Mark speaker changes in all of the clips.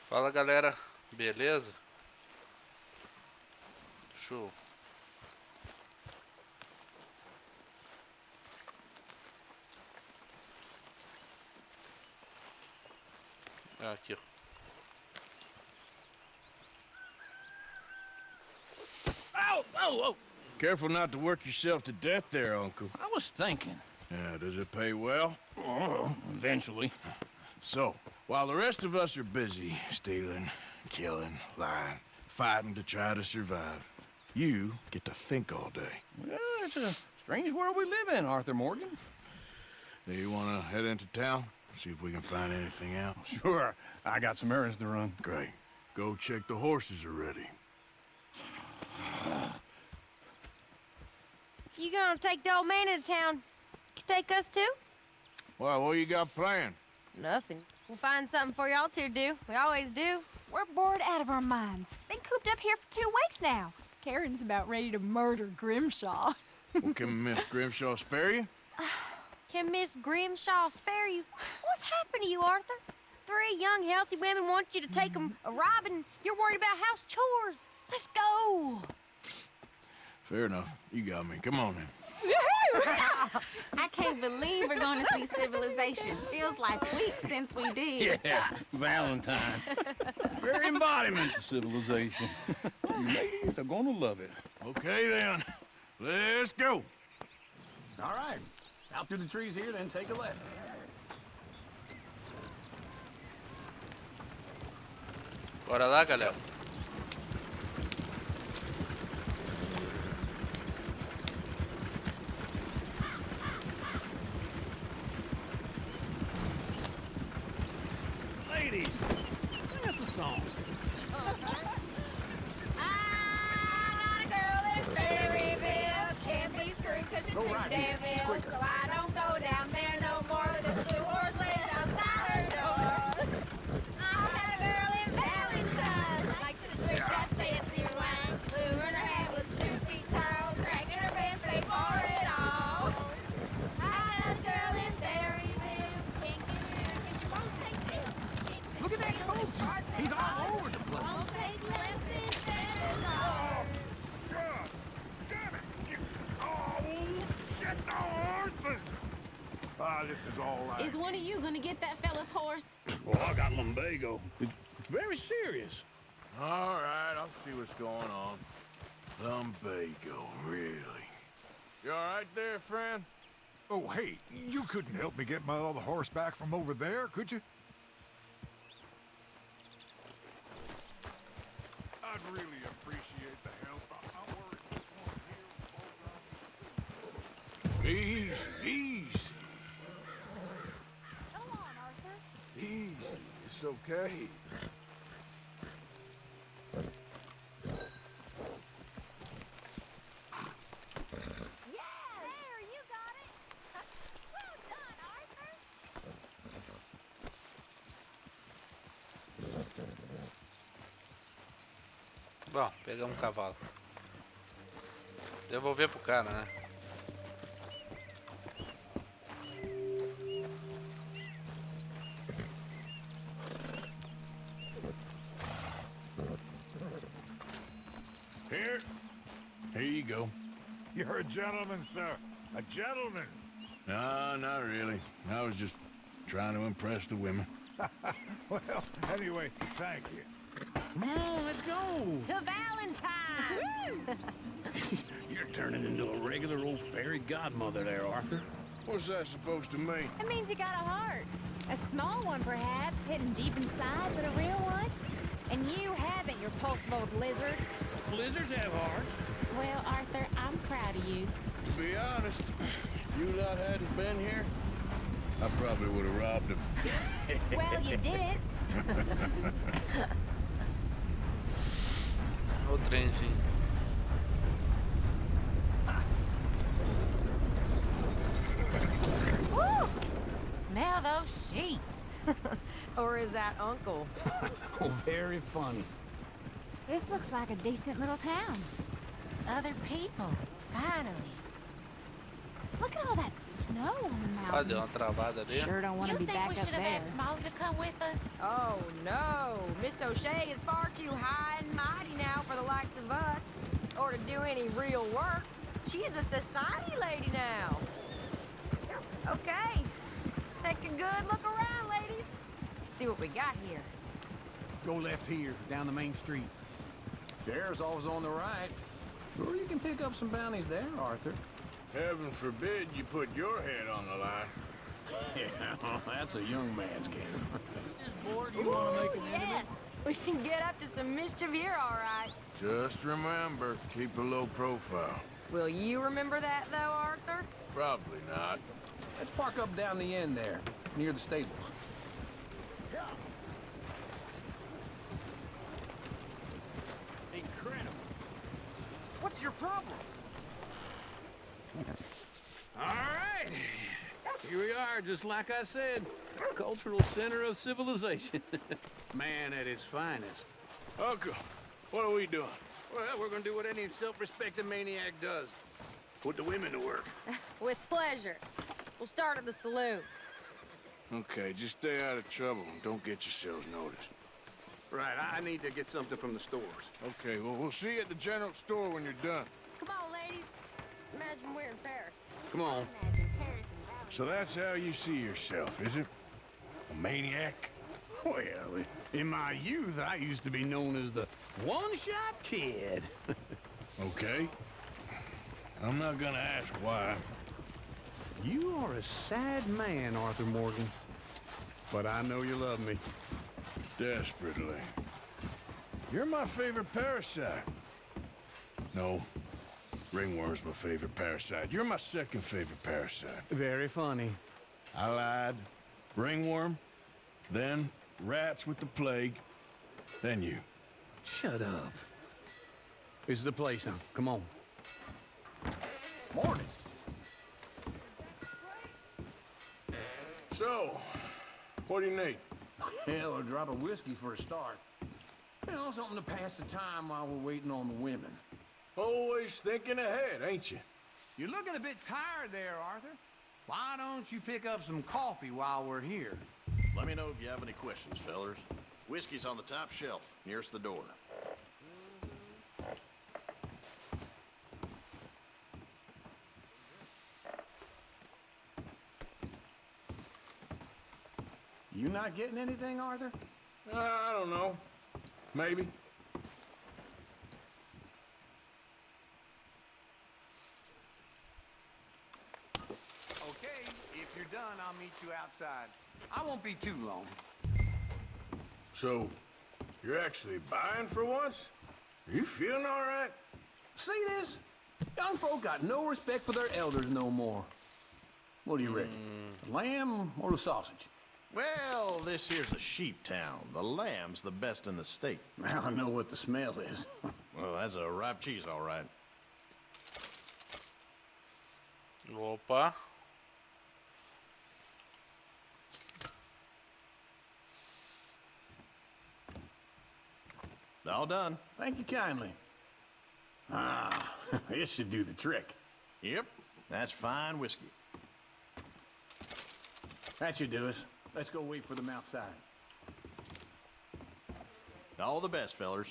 Speaker 1: Fala galera, beleza? Show. Aqui, ó.
Speaker 2: Ow! Oh, oh!
Speaker 3: Careful not to work yourself to death there, Uncle.
Speaker 2: I was thinking.
Speaker 3: Yeah, does it pay well?
Speaker 2: Oh, eventually.
Speaker 3: So, while the rest of us are busy stealing, killing, lying, fighting to try to survive, you get to think all day.
Speaker 2: Well, it's a strange world we live in, Arthur Morgan.
Speaker 3: Do you want to head into town? See if we can find anything out?
Speaker 2: Sure, I got some errands to run.
Speaker 3: Great. Go check the horses are ready.
Speaker 4: You gonna take the old man into town? You take us too?
Speaker 3: Well, what you got planned?
Speaker 4: Nothing. We'll find something for y'all two to do. We always do.
Speaker 5: We're bored out of our minds. Been cooped up here for 2 weeks now. Karen's about ready to murder Grimshaw.
Speaker 3: Well, can Miss Grimshaw spare you?
Speaker 4: Can Miss Grimshaw spare you? What's happened to you, Arthur? 3 young, healthy women want you to take them a robbing. You're worried about house chores.
Speaker 5: Let's go.
Speaker 3: Fair enough. You got me. Come on then.
Speaker 6: I can't believe we're going to see civilization. Feels like weeks since we did.
Speaker 2: Yeah, Valentine. Very embodiment of civilization. You ladies are gonna love it.
Speaker 3: Okay then. Let's go.
Speaker 2: All right. Out through the trees here, then take a left.
Speaker 1: Bora lá, galera.
Speaker 2: Ladies, sing us a song.
Speaker 4: I got a girl in Berryville. Can't be screwed 'cause she's
Speaker 2: Go
Speaker 4: too
Speaker 2: right
Speaker 4: damn
Speaker 2: here.
Speaker 4: ill.
Speaker 2: Quicker.
Speaker 4: So I don't go down there no more. There's 2 horse laid outside her door. I had a girl in Valentine. Likes to drink that fancy wine. Blue and her hair was 2 feet tall. Cracking her pants paid for it all. I had a girl in Berryville. Can't get her 'cause she won't stay still. She kicks
Speaker 2: Look at that
Speaker 4: and
Speaker 2: coach.
Speaker 4: squeals and
Speaker 2: He's all over the place.
Speaker 4: won't take less than $7.
Speaker 7: This is all right.
Speaker 6: Is one of you going to get that fella's horse?
Speaker 2: Well, I got lumbago. It's very serious.
Speaker 3: All right, I'll see what's going on. Lumbago, really? You all right there, friend?
Speaker 7: Oh, hey, you couldn't help me get my other horse back from over there, could you? I'd really appreciate the help. I'm worried this one here will
Speaker 3: Easy, easy,
Speaker 4: Come on, Arthur.
Speaker 3: easy. It's okay.
Speaker 4: There, you got it. Well done, Arthur.
Speaker 1: Bom, pegamos um cavalo. Devolver pro cara, né?
Speaker 3: Here. Here you go.
Speaker 7: You're a gentleman, sir. A gentleman.
Speaker 3: No, not really. I was just trying to impress the women.
Speaker 7: Well, anyway, thank you.
Speaker 2: Come on, let's go.
Speaker 4: To Valentine.
Speaker 2: You're turning into a regular old fairy godmother there, Arthur.
Speaker 3: What's that supposed to mean?
Speaker 5: It means you got a heart. A small one, perhaps, hidden deep inside, but a real one. And you haven't, you repulsive old lizard.
Speaker 2: Blizzards have hearts.
Speaker 6: Well, Arthur, I'm proud of you.
Speaker 3: To be honest, if you lot hadn't been here, I probably would have robbed him.
Speaker 5: Well, you didn't.
Speaker 1: O trenzinho.
Speaker 4: Woo! Smell those sheep. Or is that Uncle?
Speaker 2: Oh, very funny.
Speaker 5: This looks like a decent little town.
Speaker 4: Other people. Finally.
Speaker 5: Look at all that snow on the
Speaker 1: Ah, deu uma
Speaker 5: mountains.
Speaker 1: travada ali.
Speaker 5: Sure don't want
Speaker 6: You
Speaker 5: to be
Speaker 6: think
Speaker 5: back
Speaker 6: we
Speaker 5: up
Speaker 6: should have
Speaker 5: there.
Speaker 6: asked Molly to come with us?
Speaker 4: Oh, no. Miss Miss O'Shea is far too high and mighty now for the likes of us, or to do any real work. She's a society lady now. Okay, take a good look around, ladies. See what we got here.
Speaker 8: Go left here, down the main street. Sheriff's always on the right. Sure you can pick up some bounties there, Arthur.
Speaker 3: Heaven forbid you put your head on the line.
Speaker 8: Yeah, that's a young man's game.
Speaker 4: Yes, we can get up to some mischief here, all right.
Speaker 3: Just remember, keep a low profile.
Speaker 4: Will you remember that, though, Arthur?
Speaker 3: Probably not.
Speaker 8: Let's park up down the end there, near the stables.
Speaker 2: Incredible. What's your problem? All right. Here we are, just like I said. Cultural center of civilization. Man at his finest.
Speaker 3: Uncle, what are we doing?
Speaker 2: Well, we're gonna do what any self-respecting maniac does. Put the women to work.
Speaker 4: With pleasure. We'll start at the saloon.
Speaker 3: Okay, just stay out of trouble and don't get yourselves noticed.
Speaker 2: Right, I need to get something from the stores.
Speaker 3: Okay, well, we'll see you at the general store when you're done.
Speaker 4: Come on, ladies. Imagine we're in Paris.
Speaker 2: Come on.
Speaker 6: Imagine Paris and Valley.
Speaker 3: So that's how you see yourself, is it? A maniac?
Speaker 8: Well, in my youth, I used to be known as the one-shot kid.
Speaker 3: Okay. I'm not gonna ask why.
Speaker 8: You are a sad man, Arthur Morgan. But I know you love me.
Speaker 3: Desperately. You're my favorite parasite. No. Ringworm's my favorite parasite. You're my second favorite parasite.
Speaker 8: Very funny.
Speaker 3: I lied. Ringworm. Then rats with the plague. Then you.
Speaker 8: Shut up. This is the place now. Come on. Morning.
Speaker 3: So, what do you need?
Speaker 8: Hell, a drop of whiskey for a start. You know, something to pass the time while we're waiting on the women.
Speaker 3: Always thinking ahead, ain't you?
Speaker 8: You're looking a bit tired there, Arthur. Why don't you pick up some coffee while we're here?
Speaker 9: Let me know if you have any questions, fellers. Whiskey's on the top shelf, nearest the door.
Speaker 8: You not getting anything, Arthur?
Speaker 3: I don't know. Maybe.
Speaker 8: Okay, if you're done, I'll meet you outside. I won't be too long.
Speaker 3: So, you're actually buying for once? You feeling all right?
Speaker 8: See this? Young folk got no respect for their elders no more. What do you reckon? The lamb or the sausage?
Speaker 9: Well, this here's a sheep town. The lamb's the best in the state.
Speaker 8: Now I know what the smell is.
Speaker 9: Well, that's a ripe cheese, all right.
Speaker 1: Opa.
Speaker 9: All done.
Speaker 8: Thank you kindly. Ah, this should do the trick.
Speaker 9: Yep, that's fine whiskey.
Speaker 8: That should do us. Let's go wait for them outside.
Speaker 9: All the best, fellers.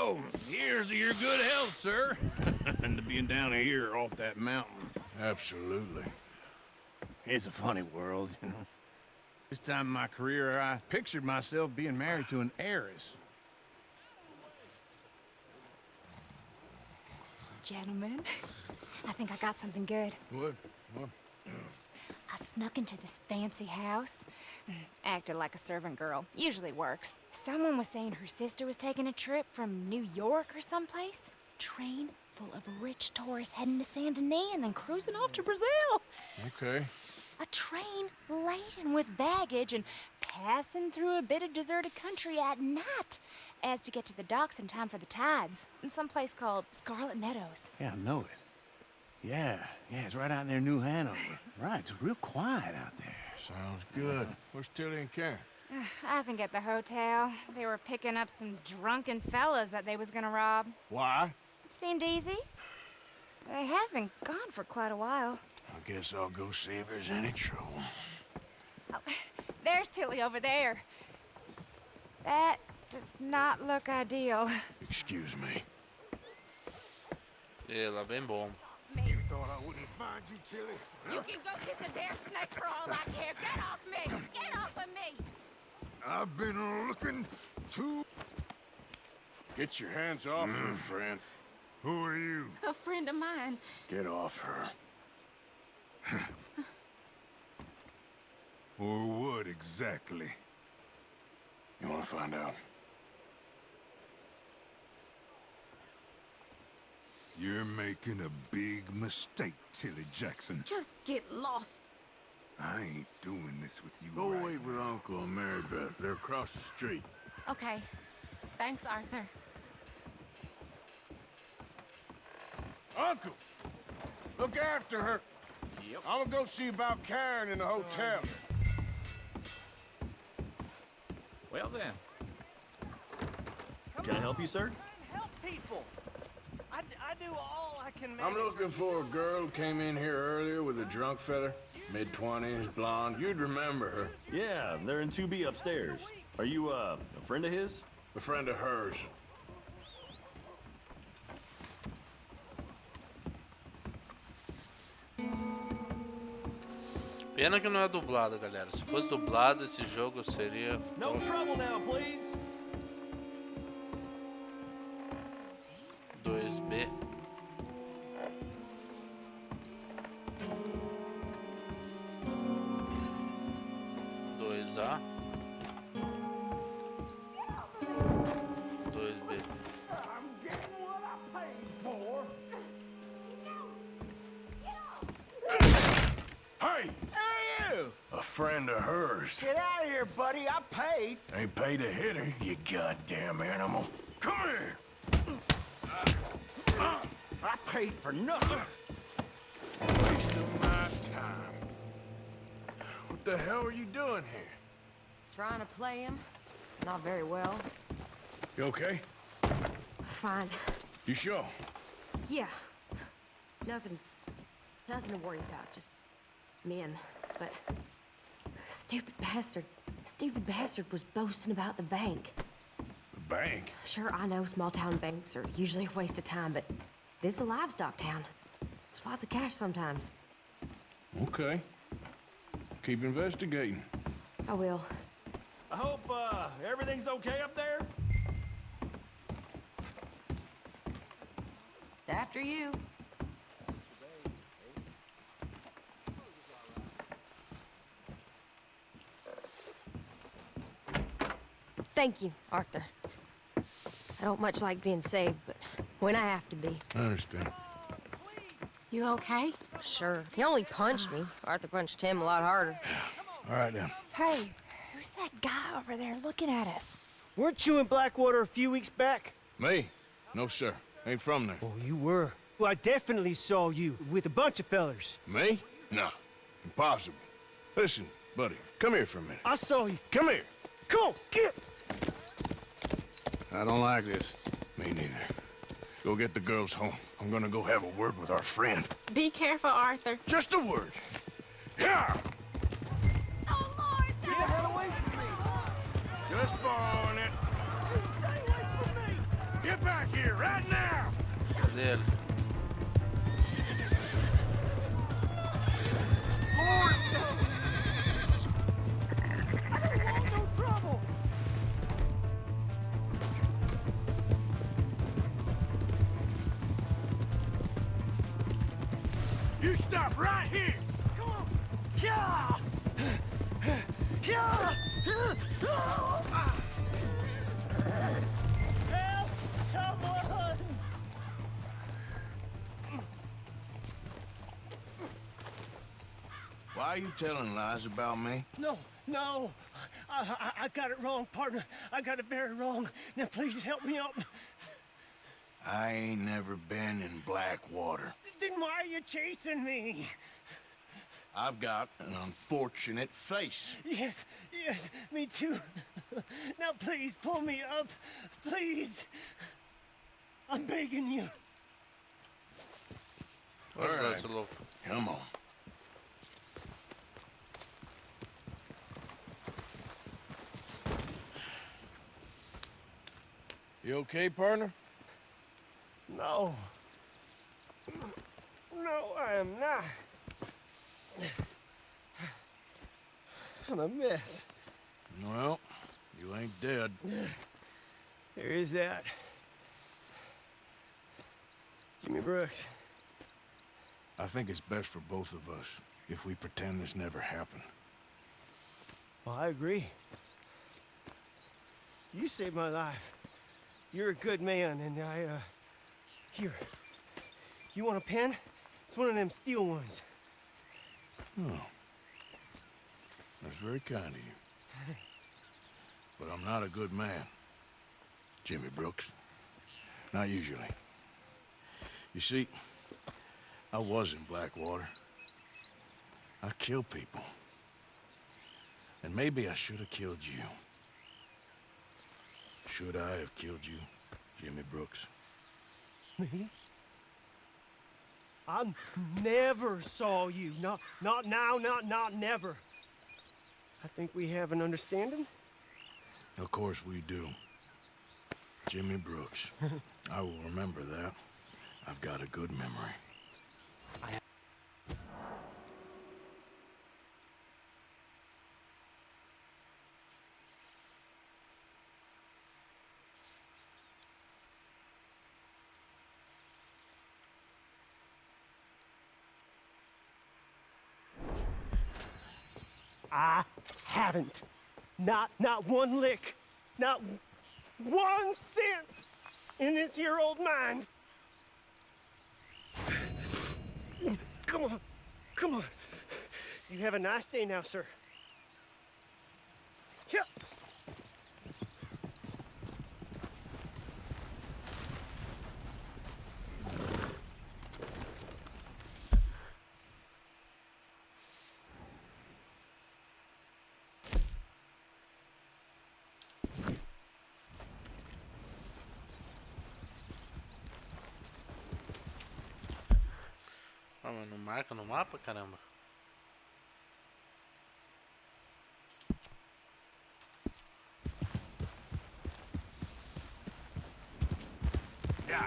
Speaker 2: Oh, here's to your good health, sir. And to being down here off that mountain.
Speaker 3: Absolutely.
Speaker 2: It's a funny world, you know. This time in my career, I pictured myself being married to an heiress.
Speaker 5: Gentlemen, I think I got something good.
Speaker 3: What?
Speaker 5: I snuck into this fancy house. Acted like a servant girl. Usually works. Someone was saying her sister was taking a trip from New York or someplace. Train full of rich tourists heading to Saint Denis and then cruising off to Brazil.
Speaker 3: Okay.
Speaker 5: A train laden with baggage and passing through a bit of deserted country at night as to get to the docks in time for the tides in some place called Scarlet Meadows.
Speaker 2: Yeah, I know it.
Speaker 3: Yeah, it's right out near New Hanover.
Speaker 8: Right, it's real quiet out there.
Speaker 3: Sounds good. Where's Tilly and Karen?
Speaker 5: I think at the hotel. They were picking up some drunken fellas that they was gonna rob.
Speaker 3: Why?
Speaker 5: Seemed easy. They have been gone for quite a while.
Speaker 3: I guess I'll go see if there's any trouble.
Speaker 5: Oh, there's Tilly over there. That does not look ideal.
Speaker 3: Excuse me.
Speaker 1: E lá vem bom.
Speaker 7: You thought I wouldn't find you, Tilly?
Speaker 6: You can go kiss a damn snake for all I care. Get off me! Get off of me!
Speaker 7: I've been looking to...
Speaker 3: Get your hands off her, friend.
Speaker 7: Who are you?
Speaker 6: A friend of mine.
Speaker 3: Get off her.
Speaker 7: Or what exactly?
Speaker 3: You want to find out?
Speaker 7: You're making a big mistake, Tilly Jackson.
Speaker 6: Just get lost.
Speaker 7: I ain't doing this with you
Speaker 3: Go
Speaker 7: right
Speaker 3: wait with Uncle and Mary Beth. They're across the street.
Speaker 6: Okay. Thanks, Arthur.
Speaker 3: Uncle! Look after her. Yep. I'm gonna go see about Karen in the hotel.
Speaker 10: Well then. Can I help you, sir?
Speaker 11: Help people. I do all I can manage.
Speaker 3: I'm looking for a girl who came in here earlier with a drunk fella. Mid-20s, blonde. You'd remember her.
Speaker 10: Yeah, they're in 2B upstairs. Are you, a friend of his?
Speaker 3: A friend of hers.
Speaker 1: Pena que não é dublado, galera. Se fosse dublado, esse jogo seria...
Speaker 10: No trouble now, please.
Speaker 1: 2B. A 2B.
Speaker 11: I'm getting what I paid for.
Speaker 3: Hey!
Speaker 11: Hey, you!
Speaker 3: A friend of hers.
Speaker 11: Get out of here, buddy. I paid.
Speaker 3: Ain't paid to hit her, you goddamn animal. Come here!
Speaker 11: I paid for nothing.
Speaker 3: Waste of my time. What the hell are you doing here?
Speaker 12: Trying to play him. Not very well.
Speaker 3: You okay?
Speaker 12: Fine.
Speaker 3: You sure?
Speaker 12: Yeah. Nothing to worry about. Just men. But stupid bastard was boasting about the bank.
Speaker 3: The bank?
Speaker 12: Sure, I know small town banks are usually a waste of time, but this is a livestock town. There's lots of cash sometimes.
Speaker 3: Okay. Keep investigating.
Speaker 12: I will.
Speaker 10: I hope, everything's okay up there?
Speaker 12: After you. Thank you, Arthur. I don't much like being saved, but when I have to be.
Speaker 3: I understand.
Speaker 6: You okay?
Speaker 12: Sure. He only punched me. Arthur punched him a lot harder.
Speaker 3: All right, then.
Speaker 5: Hey, who's that guy over there looking at us?
Speaker 11: Weren't you in Blackwater a few weeks back?
Speaker 3: Me? No, sir. Ain't from there.
Speaker 11: Oh, you were. Well, I definitely saw you with a bunch of fellers.
Speaker 3: Me? No. Impossible. Listen, buddy, come here for a minute.
Speaker 11: I saw you.
Speaker 3: Come here.
Speaker 11: Come on, get!
Speaker 3: I don't like this. Me neither. Go get the girls home. I'm gonna go have a word with our friend.
Speaker 6: Be careful, Arthur.
Speaker 3: Just a word. Yeah!
Speaker 4: Oh, Lord,
Speaker 11: Get the hell away from me!
Speaker 3: Just borrowing it.
Speaker 11: Stay away from me!
Speaker 3: Get back here right now!
Speaker 1: Cadê ele?
Speaker 11: Lord, no! I don't want no trouble!
Speaker 3: You stop right here!
Speaker 11: Come on! Yeah! Yeah! Help! Someone!
Speaker 3: Why are you telling lies about me?
Speaker 11: No! I got it wrong, partner. I got it very wrong. Now please help me up.
Speaker 3: I ain't never been in Blackwater.
Speaker 11: Then why are you chasing me?
Speaker 3: I've got an unfortunate face.
Speaker 11: Yes, yes, me too. Now please pull me up. Please. I'm begging you.
Speaker 1: Where's
Speaker 3: All right.
Speaker 1: that look?
Speaker 3: Come on. You okay, partner?
Speaker 11: No. No, I am not. I'm a mess.
Speaker 3: Well, you ain't dead.
Speaker 11: There is that. Jimmy Brooks.
Speaker 3: I think it's best for both of us if we pretend this never happened.
Speaker 11: Well, I agree. You saved my life. You're a good man, and here. You want a pen? It's one of them steel ones.
Speaker 3: Oh. That's very kind of you. But I'm not a good man, Jimmy Brooks. Not usually. You see, I was in Blackwater. I killed people. And maybe I should have killed you. Should I have killed you, Jimmy Brooks?
Speaker 11: Me? I never saw you. Not now, not never. I think we have an understanding.
Speaker 3: Of course we do. Jimmy Brooks. I will remember that. I've got a good memory.
Speaker 11: I haven't. Not one lick. Not 1 cent in this here old mind. Come on. Come on. You have a nice day now, sir. Yeah.
Speaker 1: Ah, mas não marca no mapa, caramba.
Speaker 3: Yeah.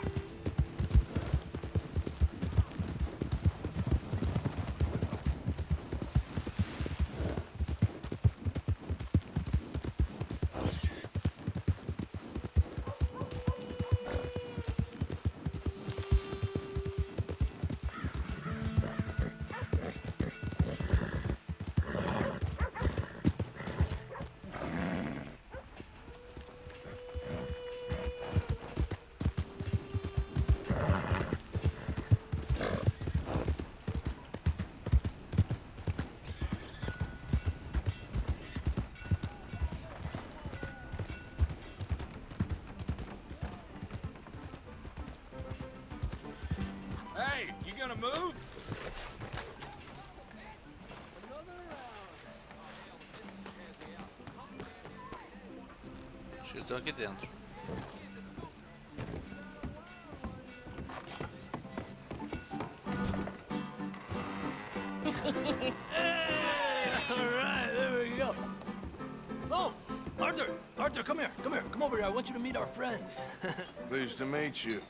Speaker 2: Hey, you gonna move?
Speaker 1: Acho que estão aqui dentro.
Speaker 2: Alright, there we go. Oh, Arthur, come here. Come over here. I want you to meet our friends.
Speaker 3: Pleased to meet you.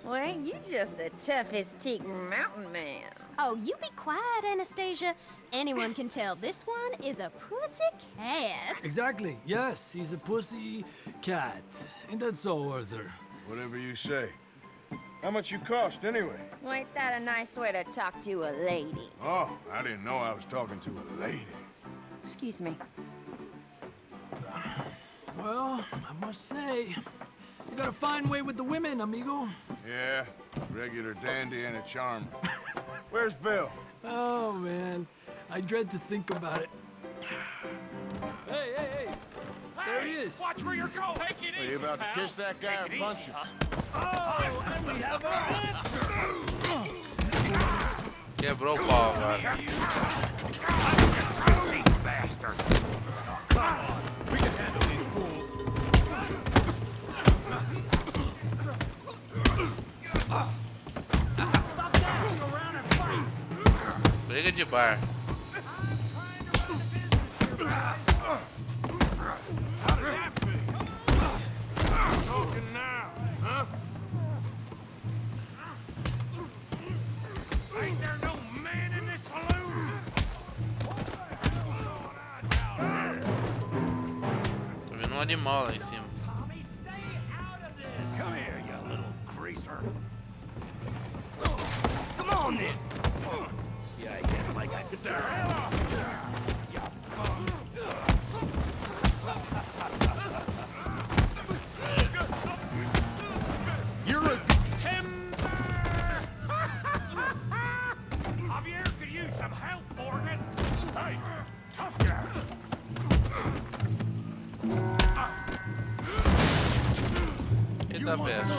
Speaker 13: Well, ain't you just a toughest teak mountain man?
Speaker 4: Oh, you be quiet, Anastasia. Anyone can tell this one is a pussy cat.
Speaker 2: Exactly. Yes, he's a pussy cat. Ain't that so, Arthur?
Speaker 3: Whatever you say. How much you cost, anyway?
Speaker 13: Well, ain't that a nice way to talk to a lady?
Speaker 3: Oh, I didn't know I was talking to a lady.
Speaker 13: Excuse me.
Speaker 2: Well, I must say, you got a fine way with the women, amigo.
Speaker 3: Yeah, regular dandy and a charmer. Where's Bill?
Speaker 2: Oh, man. I dread to think about it. Hey! There there he is.
Speaker 14: Watch where you're going. Take it
Speaker 9: Are
Speaker 14: easy,
Speaker 9: you about to
Speaker 14: pal.
Speaker 9: kiss that guy
Speaker 14: Take it
Speaker 9: or punch
Speaker 14: easy,
Speaker 9: him?
Speaker 2: Oh, and we have our answer.
Speaker 1: Quebrou o pau agora.
Speaker 14: Bastard. Come on. We can handle these fools.
Speaker 2: Stop dancing around and fight.
Speaker 1: Briga de bar.
Speaker 3: How did that feel? Talking now, huh?
Speaker 14: Ain't there no man in this saloon?
Speaker 1: Tô vendo um animal lá em cima.
Speaker 14: Tommy, stay out of this.
Speaker 11: Come here, you little greaser. Come on, then. Yeah, I get like I could.
Speaker 14: Get the hell off here. You bum.
Speaker 11: You're as
Speaker 14: Timber! Javier could use some help, Morgan.
Speaker 3: Hey, tough guy.
Speaker 1: Eita peste.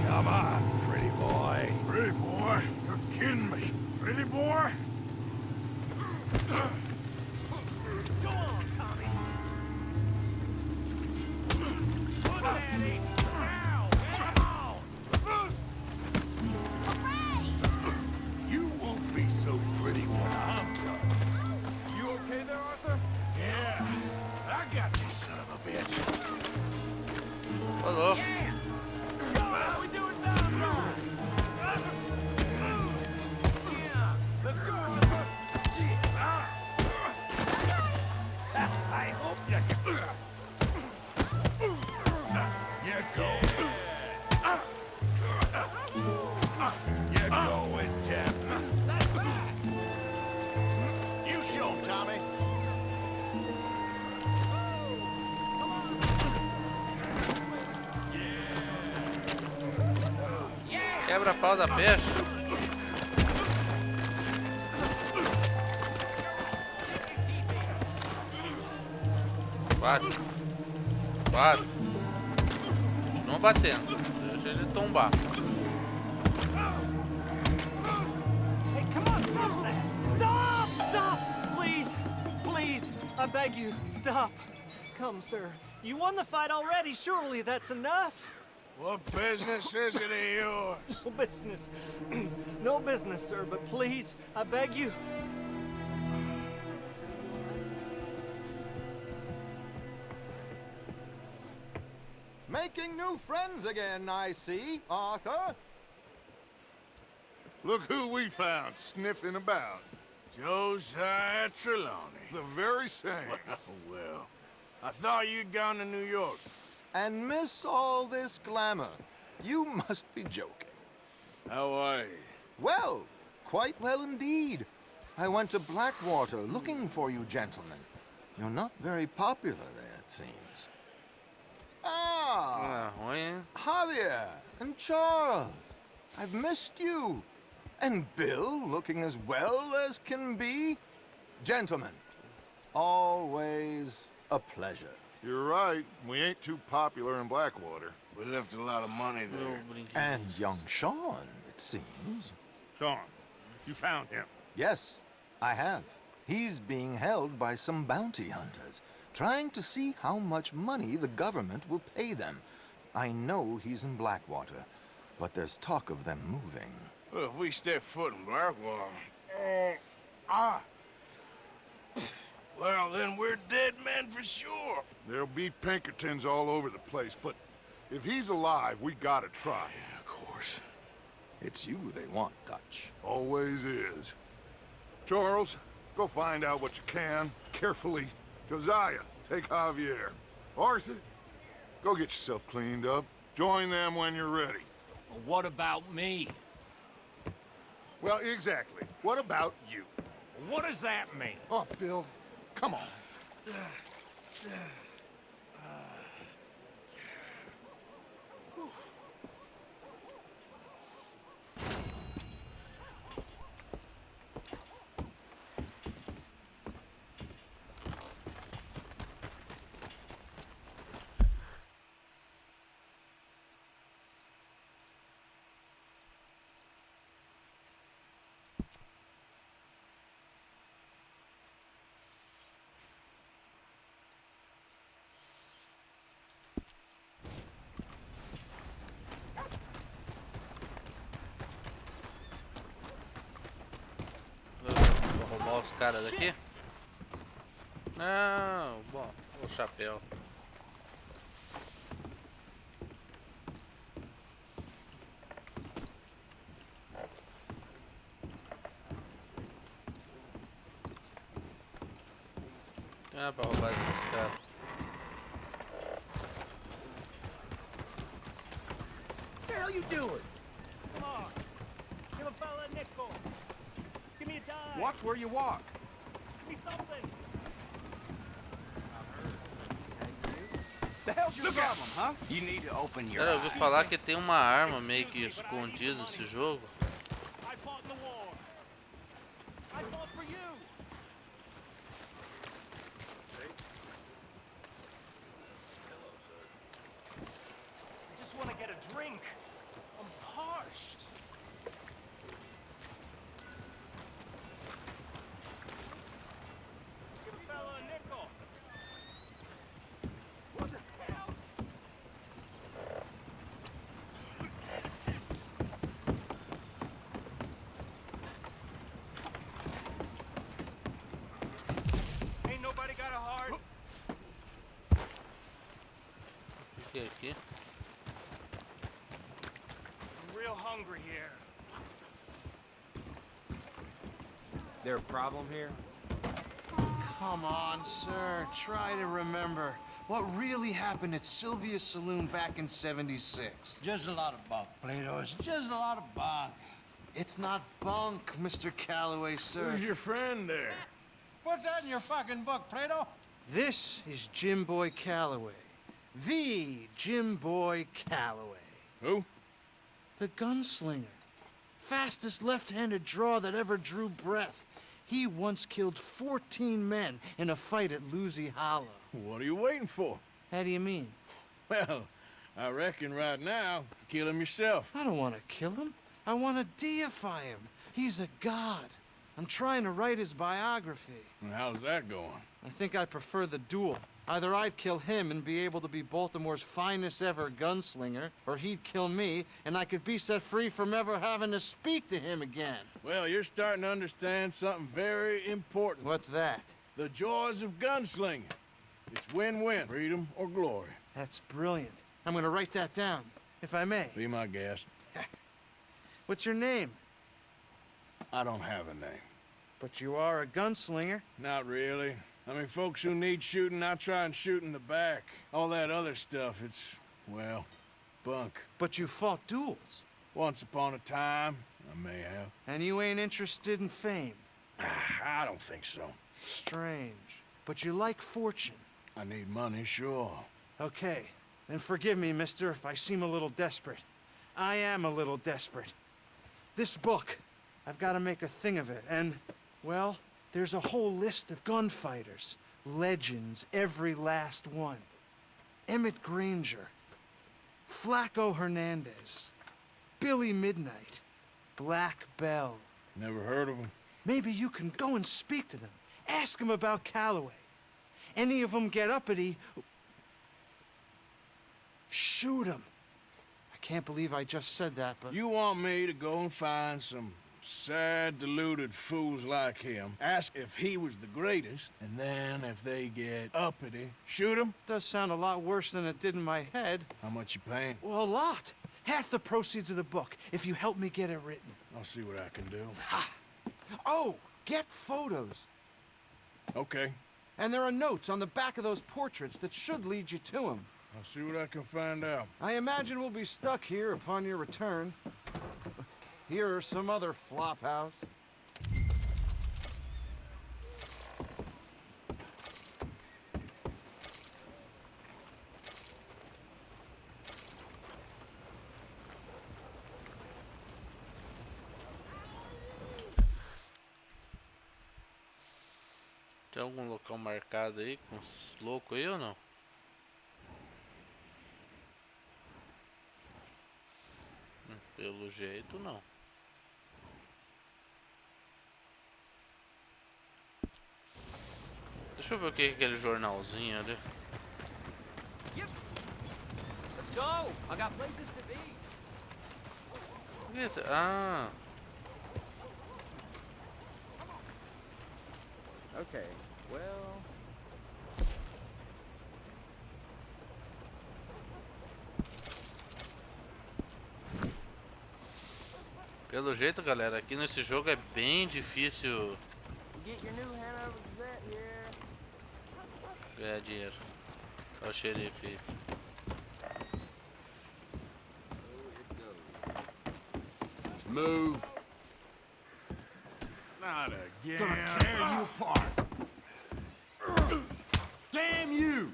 Speaker 3: Come on, pretty boy. Pretty boy? You're kidding me. Pretty boy?
Speaker 14: Go on, Tommy. Put at it. Now, come on.
Speaker 3: You won't be so pretty when I'm done. You okay there, Arthur? Yeah. I got this son of a bitch.
Speaker 1: Falou.
Speaker 3: How we doing downtown? Yeah. Let's go, Arthur. I hope you can. You go. You go with Tim.
Speaker 9: You show him, Tommy.
Speaker 1: Quebra pau da peste. Bate. Bate. Continua batendo. Deixa ele tombar.
Speaker 11: Hey, come on, stop that! Stop! Stop! Please! Please! I beg you, stop. Come, sir. You won the fight already. Surely that's enough.
Speaker 3: What business is it of yours?
Speaker 11: No business. No business, sir, but please, I beg you.
Speaker 15: Making new friends again, I see, Arthur.
Speaker 7: Look who we found sniffing about.
Speaker 3: Josiah Trelawney.
Speaker 7: The very same.
Speaker 3: Well, I thought you'd gone to New York.
Speaker 15: And miss all this glamour. You must be joking.
Speaker 3: How are you?
Speaker 15: Well, quite well indeed. I went to Blackwater looking for you gentlemen. You're not very popular there, it seems. Ah! Javier and Charles. I've missed you. And Bill looking as well as can be. Gentlemen, always a pleasure.
Speaker 7: You're right. We ain't too popular in Blackwater.
Speaker 3: We left a lot of money there.
Speaker 15: And young Sean, it seems.
Speaker 7: Sean, you found him?
Speaker 15: Yes, I have. He's being held by some bounty hunters, trying to see how much money the government will pay them. I know he's in Blackwater, but there's talk of them moving.
Speaker 3: Well, if we step foot in Blackwater... Well, then we're dead men for sure.
Speaker 7: There'll be Pinkertons all over the place, but if he's alive, we gotta try.
Speaker 3: Yeah, of course.
Speaker 15: It's you they want, Dutch.
Speaker 7: Always is. Charles, go find out what you can, carefully. Josiah, take Javier. Arthur, go get yourself cleaned up. Join them when you're ready.
Speaker 2: Well, what about me?
Speaker 7: Well, exactly. What about you?
Speaker 14: What does that mean?
Speaker 7: Oh, Bill, come on.
Speaker 1: os caras daqui? Não, bom, o chapéu. Ah, pra roubar esses caras.
Speaker 11: What the hell you doing? Come on. Give a fella a nickel. Give me a dime.
Speaker 14: Watch where you walk.
Speaker 11: Give me something.
Speaker 14: The hell's your problem, huh? You need to open your
Speaker 1: Cara, eu ouvi falar que tem uma arma meio que escondida nesse jogo.
Speaker 11: I fought in the war. I fought for you. I just want to get a drink. I'm parched. Give a fella a nickel. What the hell? Ain't nobody got a heart.
Speaker 1: O que é aqui?
Speaker 11: I'm real hungry here.
Speaker 14: There a problem here?
Speaker 16: Come on, sir. Try to remember. What really happened at Sylvia's Saloon back in '76?
Speaker 17: Just a lot of bunk, Plato. It's just a lot of bunk.
Speaker 16: It's not bunk, Mr. Calloway, sir.
Speaker 3: Who's your friend there?
Speaker 17: Put that in your fucking book, Plato.
Speaker 16: This is Jim Boy Calloway. The Jim Boy Calloway.
Speaker 3: Who?
Speaker 16: The gunslinger. Fastest left-handed draw that ever drew breath. He once killed 14 men in a fight at Lucy Hollow.
Speaker 3: What are you waiting for?
Speaker 16: How do you mean?
Speaker 3: Well, I reckon right now, kill him yourself.
Speaker 16: I don't want to kill him. I want to deify him. He's a god. I'm trying to write his biography.
Speaker 3: And how's that going?
Speaker 16: I think I prefer the duel. Either I'd kill him and be able to be Baltimore's finest ever gunslinger, or he'd kill me and I could be set free from ever having to speak to him again.
Speaker 3: Well, you're starting to understand something very important.
Speaker 16: What's that?
Speaker 3: The joys of gunslinging. It's win-win, freedom or glory.
Speaker 16: That's brilliant. I'm gonna write that down, if I may.
Speaker 3: Be my guest.
Speaker 16: What's your name?
Speaker 3: I don't have a name.
Speaker 16: But you are a gunslinger.
Speaker 3: Not really. I mean, folks who need shooting, I try and shoot in the back. All that other stuff, it's, well, bunk.
Speaker 16: But you fought duels.
Speaker 3: Once upon a time, I may have.
Speaker 16: And you ain't interested in fame.
Speaker 3: I don't think so.
Speaker 16: Strange. But you like fortune.
Speaker 3: I need money, sure.
Speaker 16: Okay. Then forgive me, mister, if I seem a little desperate. I am a little desperate. This book, I've got to make a thing of it, and, well, there's a whole list of gunfighters. Legends, every last one. Emmett Granger. Flaco Hernandez. Billy Midnight. Black Bell.
Speaker 3: Never heard of them.
Speaker 16: Maybe you can go and speak to them. Ask them about Calloway. Any of them get uppity, shoot them. I can't believe I just said that, but...
Speaker 3: You want me to go and find some sad, deluded fools like him, ask if he was the greatest, and then if they get uppity, shoot him?
Speaker 16: Does sound a lot worse than it did in my head.
Speaker 3: How much you paying?
Speaker 16: Well, a lot. Half the proceeds of the book, if you help me get it written.
Speaker 3: I'll see what I can do.
Speaker 16: Ha! Oh, get photos.
Speaker 3: Okay.
Speaker 16: And there are notes on the back of those portraits that should lead you to him.
Speaker 3: I'll see what I can find out.
Speaker 16: I imagine we'll be stuck here upon your return. Here or some other flop house.
Speaker 1: Tem algum local marcado aí com esses loucos aí ou não? Pelo jeito não. Deixa eu ver o que é aquele jornalzinho ali.
Speaker 11: Let's go. I got places to be.
Speaker 1: O que é isso? Ah.
Speaker 18: Okay, well...
Speaker 1: Pelo jeito, galera, aqui nesse jogo é bem difícil
Speaker 18: Get your new Hanover Gazette here.
Speaker 1: ganhar dinheiro. Olha o xerife aí.
Speaker 7: Move.
Speaker 17: Not again.
Speaker 7: Gonna tear you apart.
Speaker 17: Damn you!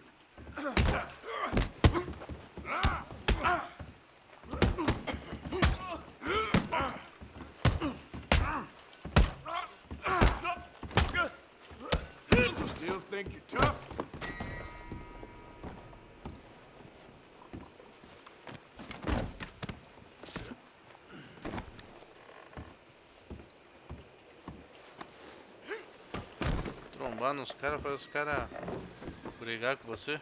Speaker 7: Still think you're tough?
Speaker 1: Trombar nos caras para os caras brigar com você.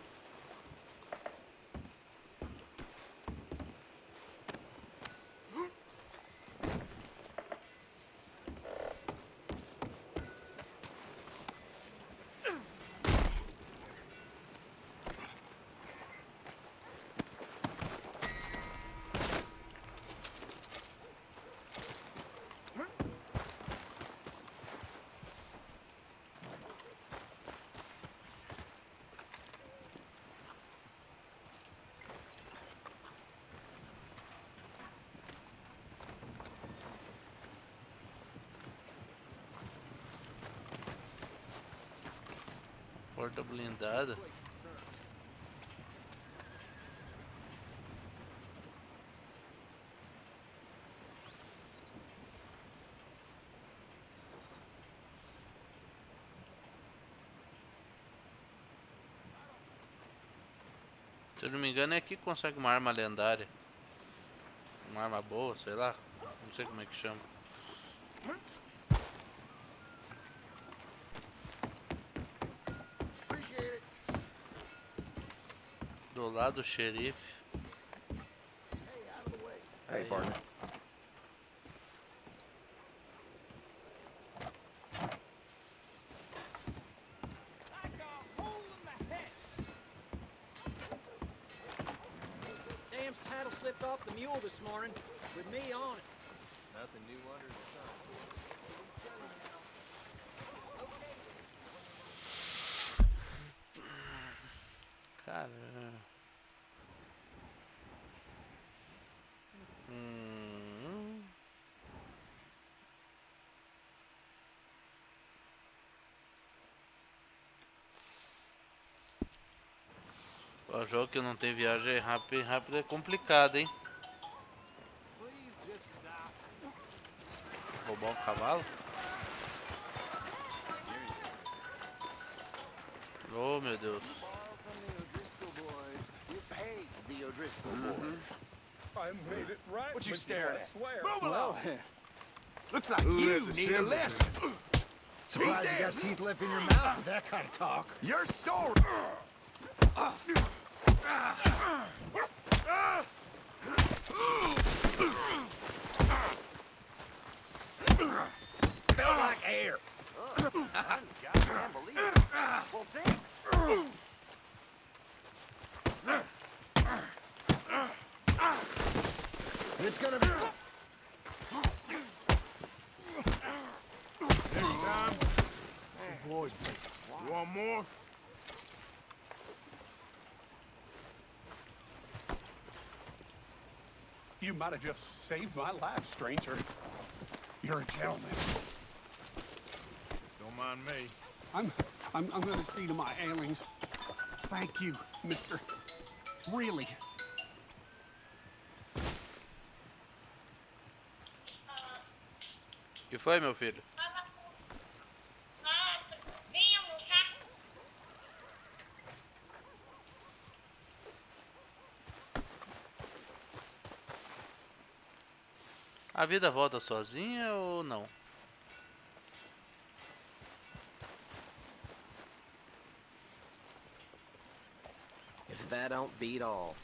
Speaker 1: Porta blindada. Se eu não me engano é aqui que consegue uma arma lendária. Uma arma boa, sei lá. Não sei como é que chama. Do lado do xerife.
Speaker 18: Hey, partner.
Speaker 11: Damn saddle slipped off the mule this morning, with me on it. Nothing new under the sun.
Speaker 1: Cara. O jogo que não tem viagem rápida é complicado, hein? Roubar um cavalo? Oh, meu Deus.
Speaker 17: I made it right.
Speaker 14: What you
Speaker 17: with
Speaker 14: staring
Speaker 17: I
Speaker 14: at?
Speaker 17: swear.
Speaker 14: Move
Speaker 17: Well,
Speaker 14: along. Looks like
Speaker 7: Who
Speaker 14: you
Speaker 7: let the
Speaker 14: need a
Speaker 7: sheriff
Speaker 14: lesson.
Speaker 17: surprised you got teeth left in your mouth with that kind of talk.
Speaker 14: Your story. Felt like air. I can't believe it. Well, damn.
Speaker 17: It's gonna be.
Speaker 7: Next time, avoid me. You want more?
Speaker 2: You might have just saved my life, stranger. You're a gentleman.
Speaker 7: Don't mind me.
Speaker 2: I'm gonna see to my ailings. Thank you, mister. Really.
Speaker 1: O que foi, meu filho? A vida volta sozinha ou não?
Speaker 18: If that don't beat all.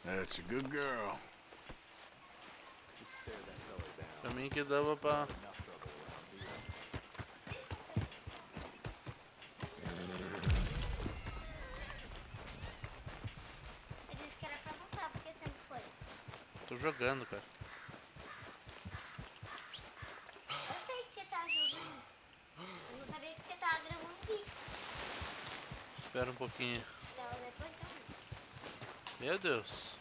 Speaker 3: That's a good girl.
Speaker 9: Just stare that fella down.
Speaker 1: Pra mim que dava pra...
Speaker 9: Enough trouble around here.
Speaker 4: Ele disse que era pra avançar, porque sempre foi.
Speaker 1: Tô jogando, cara.
Speaker 4: Eu sei que você tá jogando. Eu não sabia que você tava gravando vídeo.
Speaker 1: Espera um pouquinho.
Speaker 4: Então depois também.
Speaker 1: Meu Deus.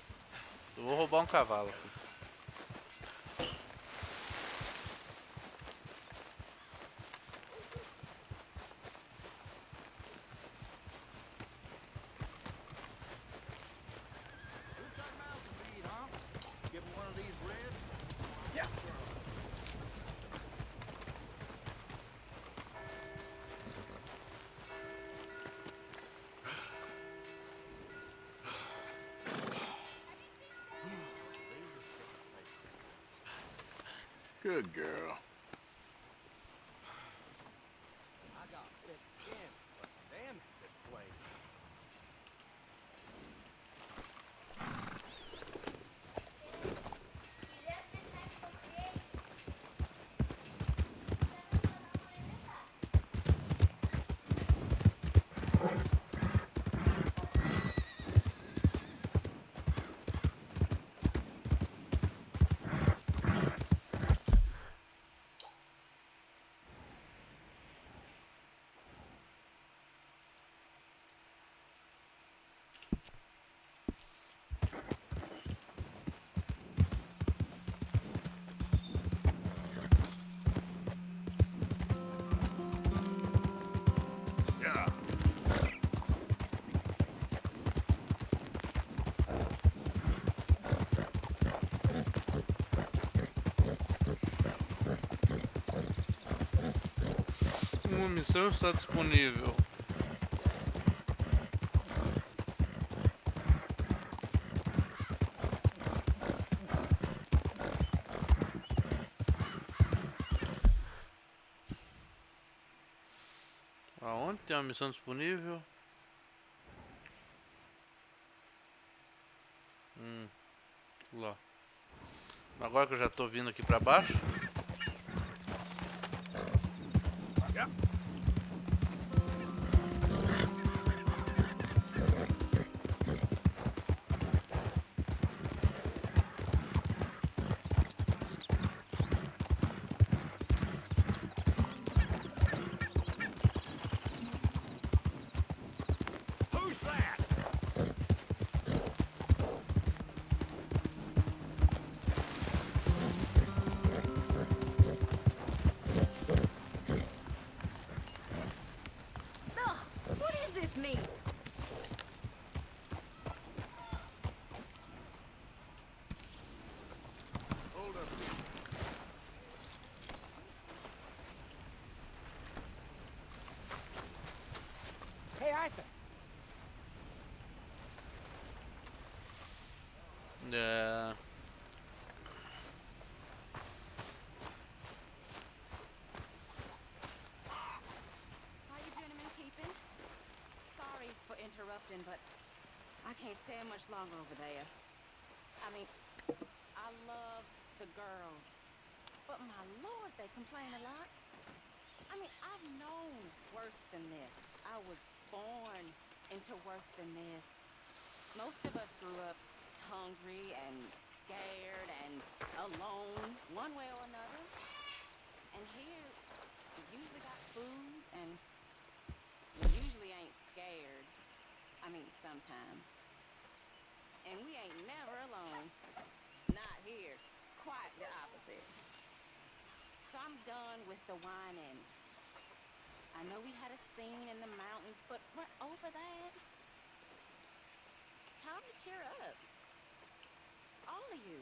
Speaker 1: Eu vou roubar um cavalo aqui.
Speaker 14: Who's got mouths to feed, huh? Give him one of these ribs? Yeah.
Speaker 3: Good girl.
Speaker 14: I got thick skin, but damn it, this place.
Speaker 3: Yeah.
Speaker 1: Uma missão está disponível. Aonde tem uma missão disponível? Lá. Agora que eu já tô vindo aqui pra baixo.
Speaker 14: Who's that?
Speaker 13: Ugh, what does this mean?
Speaker 7: Hold up.
Speaker 14: Hey, Arthur.
Speaker 1: É...
Speaker 6: How you gentlemen keeping? Sorry for interrupting, but I can't stand much longer over there. I mean, I love the girls, but my lord, they complain a lot. I mean, I've known worse than this. I was born into worse than this. Most of us grew up hungry and scared and alone, one way or another. And here, we usually got food, and we usually ain't scared. I mean, sometimes. And we ain't never alone. Not here. Quite the opposite. So I'm done with the whining. I know we had a scene in the mountains, but we're over that. It's time to cheer up. All of you.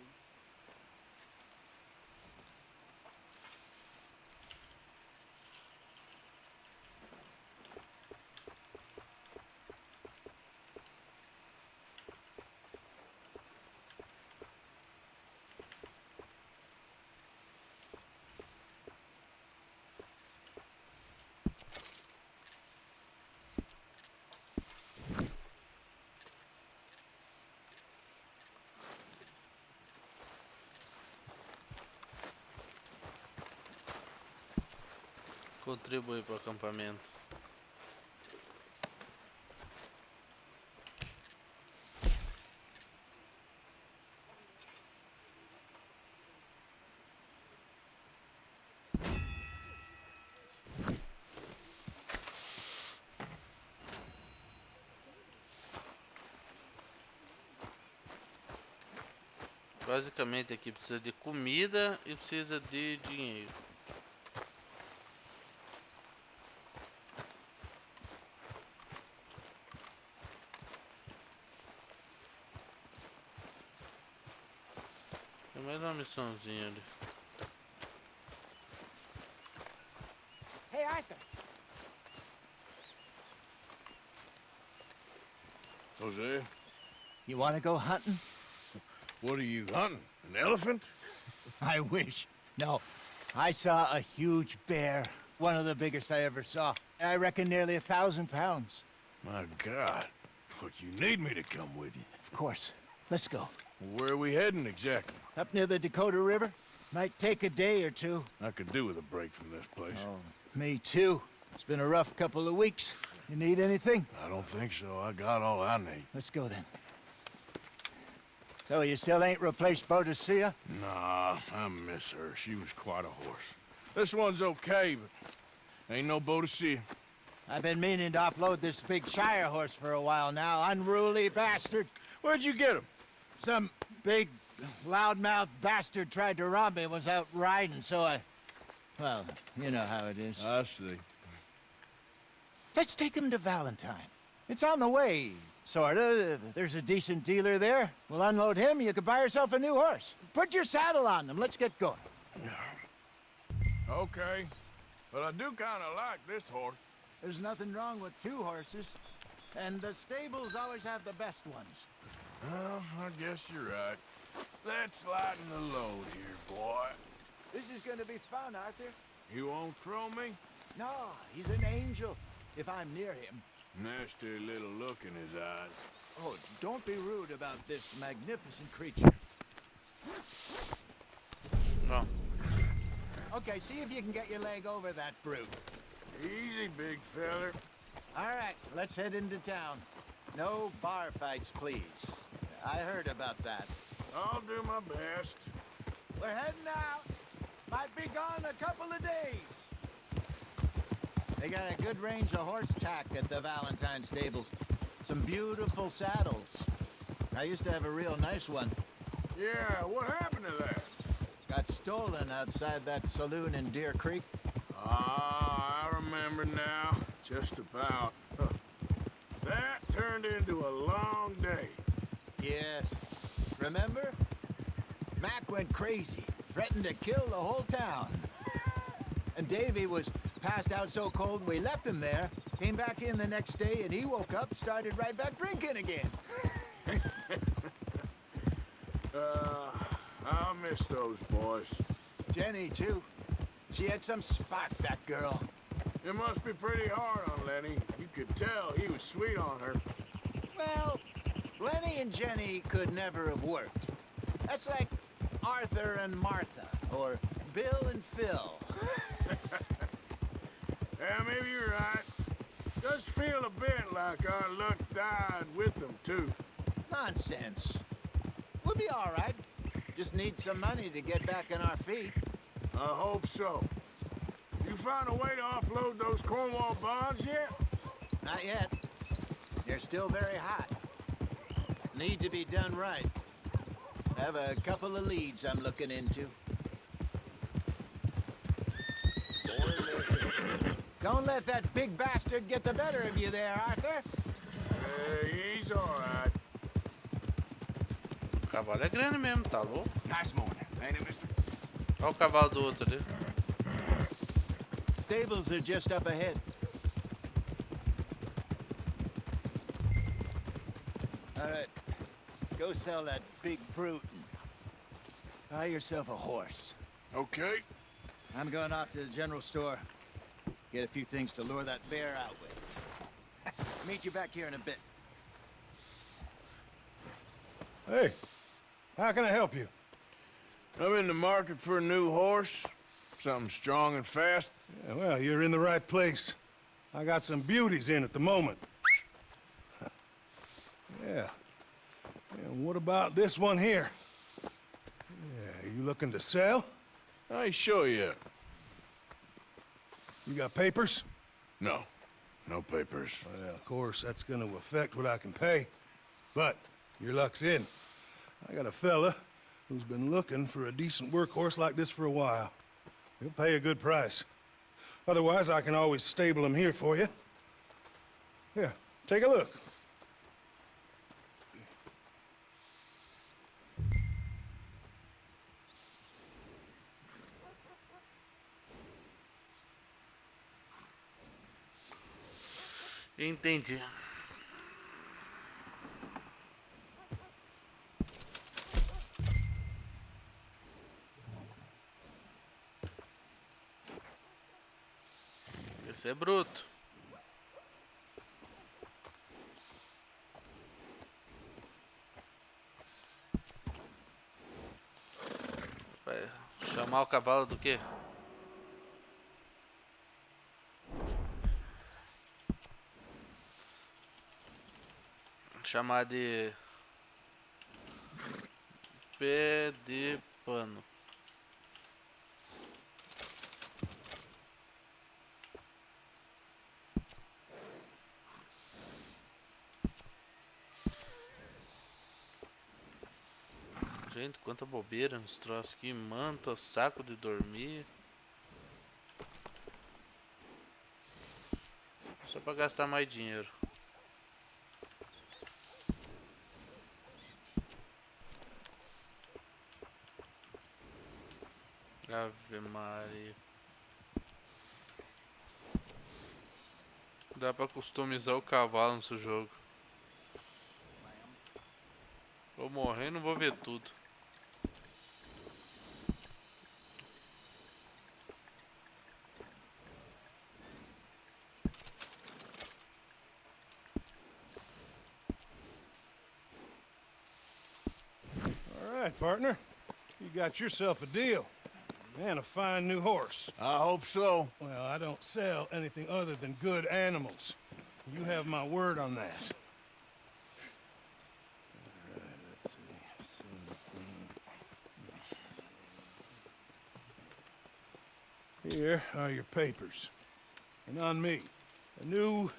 Speaker 1: Contribui pro acampamento. Basicamente aqui precisa de comida e precisa de dinheiro. Tem mais uma missãozinha ali.
Speaker 17: Hey, Arthur.
Speaker 3: Jose,
Speaker 17: You want to go hunting?
Speaker 3: what are you hunting? An elephant?
Speaker 17: I wish. No. I saw a huge bear. One of the biggest I ever saw. I reckon nearly 1,000 pounds.
Speaker 3: My God. But you need me to come with you.
Speaker 17: Of course. Let's go.
Speaker 3: Where are we heading exactly?
Speaker 17: Up near the Dakota River. Might take a day or two.
Speaker 3: I could do with a break from this place.
Speaker 17: Oh, me too. It's been a rough couple of weeks. You need anything?
Speaker 3: I don't think so. I got all I need.
Speaker 17: Let's go then. So you still ain't replaced Boadicea?
Speaker 3: Nah, I miss her. She was quite a horse. This one's okay, but ain't no Boadicea.
Speaker 17: I've been meaning to offload this big Shire horse for a while now. Unruly bastard.
Speaker 3: Where'd you get him?
Speaker 17: Some big, loudmouth bastard tried to rob me and was out riding, so I... Well, you know how it is.
Speaker 3: I see.
Speaker 17: Let's take him to Valentine. It's on the way, sorta. There's a decent dealer there. We'll unload him, you could buy yourself a new horse. Put your saddle on them, let's get going.
Speaker 3: Okay, but I do kind of like this horse.
Speaker 17: There's nothing wrong with two horses, and the stables always have the best ones.
Speaker 3: Well, I guess you're right. Let's lighten the load here, boy.
Speaker 17: This is gonna be fun, Arthur.
Speaker 3: You won't throw me?
Speaker 17: No, he's an angel, if I'm near him.
Speaker 3: Nasty little look in his eyes.
Speaker 17: Oh, don't be rude about this magnificent creature.
Speaker 1: No.
Speaker 17: Okay, see if you can get your leg over that brute.
Speaker 3: Easy, big feller.
Speaker 17: All right, let's head into town. No bar fights, please. I heard about that.
Speaker 3: I'll do my best.
Speaker 17: We're heading out. Might be gone a couple of days. They got a good range of horse tack at the Valentine stables. Some beautiful saddles. I used to have a real nice one.
Speaker 3: Yeah, what happened to that?
Speaker 17: Got stolen outside that saloon in Deer Creek.
Speaker 3: Ah, I remember now. Just about. That turned into a long day.
Speaker 17: Yes. Remember? Mac went crazy. Threatened to kill the whole town. And Davy was passed out so cold we left him there. Came back in the next day and he woke up, started right back drinking again.
Speaker 3: I'll miss those boys.
Speaker 17: Jenny, too. She had some spark, that girl.
Speaker 3: It must be pretty hard on Lenny. You could tell he was sweet on her.
Speaker 17: Well, Lenny and Jenny could never have worked. That's like Arthur and Martha, or Bill and Phil.
Speaker 3: Yeah, maybe you're right. Does feel a bit like our luck died with them, too.
Speaker 17: Nonsense. We'll be all right. Just need some money to get back on our feet.
Speaker 3: I hope so. You found a way to offload those Cornwall bonds yet?
Speaker 17: Not yet. They're still very hot. Need to be done right. Have a couple of leads I'm looking into. Don't let that big bastard get the better of you there, Arthur.
Speaker 3: He's all right.
Speaker 1: O cavalo é grande mesmo, tá louco?
Speaker 2: Nice morning, ain't it, mister?
Speaker 1: Olha o cavalo do outro ali.
Speaker 17: Stables are just up ahead. All right. Go sell that big brute. Buy yourself a horse.
Speaker 3: Okay.
Speaker 17: I'm going off to the general store. Get a few things to lure that bear out with. Meet you back here in a bit.
Speaker 3: Hey, how can I help you? I'm in the market for a new horse.
Speaker 7: Something strong and fast?
Speaker 3: Yeah, well, you're in the right place. I got some beauties in at the moment. Yeah. And what about this one here? Yeah, you looking to sell?
Speaker 7: I ain't sure yet.
Speaker 3: You got papers?
Speaker 7: No. No papers.
Speaker 3: Well, of course, that's gonna affect what I can pay. But your luck's in. I got a fella who's been looking for a decent workhorse like this for a while. He'll pay a good price. Otherwise, I can always stable him here for you. Here, take a look.
Speaker 1: Entendi. Esse é bruto. Vai chamar o cavalo do quê? Chamar de pé de pano. Gente, quanta bobeira nos troços aqui. Manta, saco de dormir. Só pra gastar mais dinheiro. Ave Maria. Dá pra customizar o cavalo nesse jogo. Vou morrer e não vou ver tudo.
Speaker 3: All right, partner. You got yourself a deal. And a fine new horse.
Speaker 7: I hope so.
Speaker 3: Well, I don't sell anything other than good animals. You have my word on that. All right, let's see. Here are your papers. And on me, a new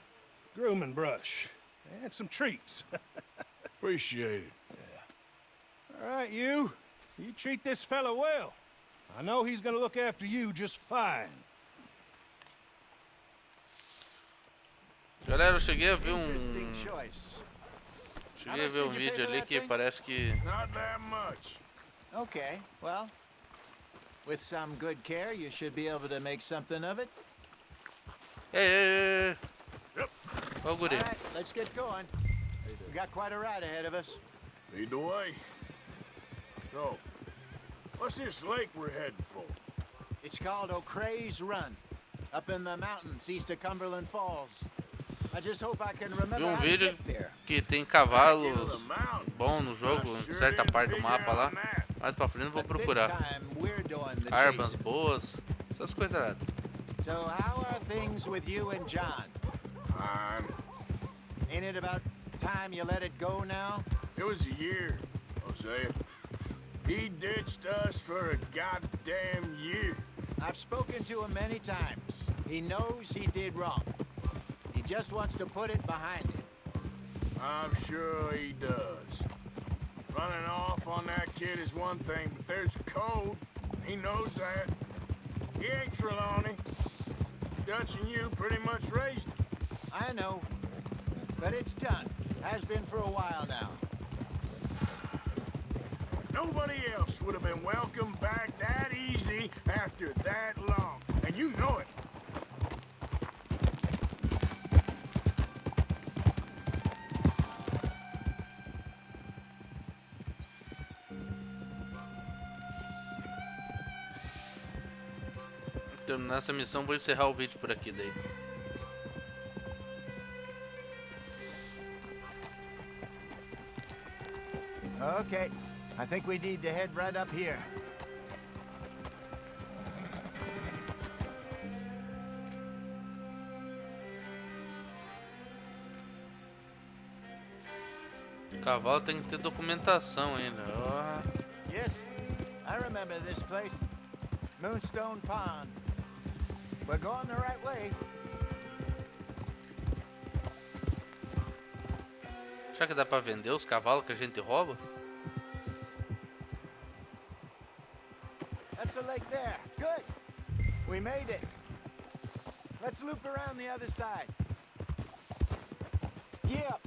Speaker 3: grooming brush. And some treats.
Speaker 7: Appreciate it.
Speaker 3: Yeah. All right, you treat this fella well. I know he's gonna look after you just fine.
Speaker 1: Galera, eu cheguei a ver vídeo ali que parece que
Speaker 7: Not that much.
Speaker 17: Okay, well, with some good care, you should be able to make something of it.
Speaker 1: Ei. Ó o guri.
Speaker 17: All right, let's get going. We got quite a ride ahead of us.
Speaker 7: Lead the way. So, what's this lake we're heading for?
Speaker 17: It's called O'Creagh's Run, up in the mountains east of Cumberland Falls. I just hope I can remember how to
Speaker 1: vídeo
Speaker 17: get there.
Speaker 1: que tem cavalos bom no jogo, em certa parte do mapa lá. Mais pra frente eu vou procurar. Armas boas, essas coisas lá.
Speaker 17: So how are things with you and John?
Speaker 7: Fine.
Speaker 17: Ain't it about time you let it go now?
Speaker 7: It was a year, Hosea. He ditched us for a goddamn year.
Speaker 17: I've spoken to him many times. He knows he did wrong. He just wants to put it behind him.
Speaker 7: I'm sure he does. Running off on that kid is one thing, but there's code. He knows that. He ain't Trelawney. Dutch and you pretty much raised him.
Speaker 17: I know. But it's done. Has been for a while now.
Speaker 7: Nobody else would have been welcomed back that easy after that long. And you know it.
Speaker 1: Terminar essa missão, vou encerrar o vídeo por aqui daí.
Speaker 17: Okay, I think we need to head right up here.
Speaker 1: Cavalo tem que ter documentação ainda.
Speaker 17: Yes, I remember this place. Moonstone Pond. We're going the right way.
Speaker 1: Será que dá pra vender os cavalos que a gente rouba?
Speaker 17: That's the lake there. Good. We made it. Let's loop around the other side. Yep.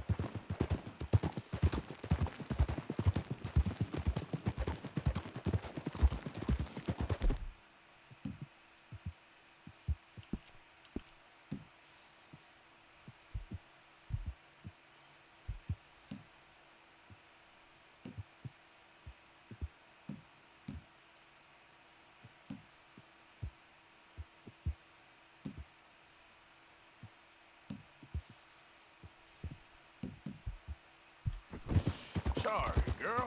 Speaker 3: Sorry, girl.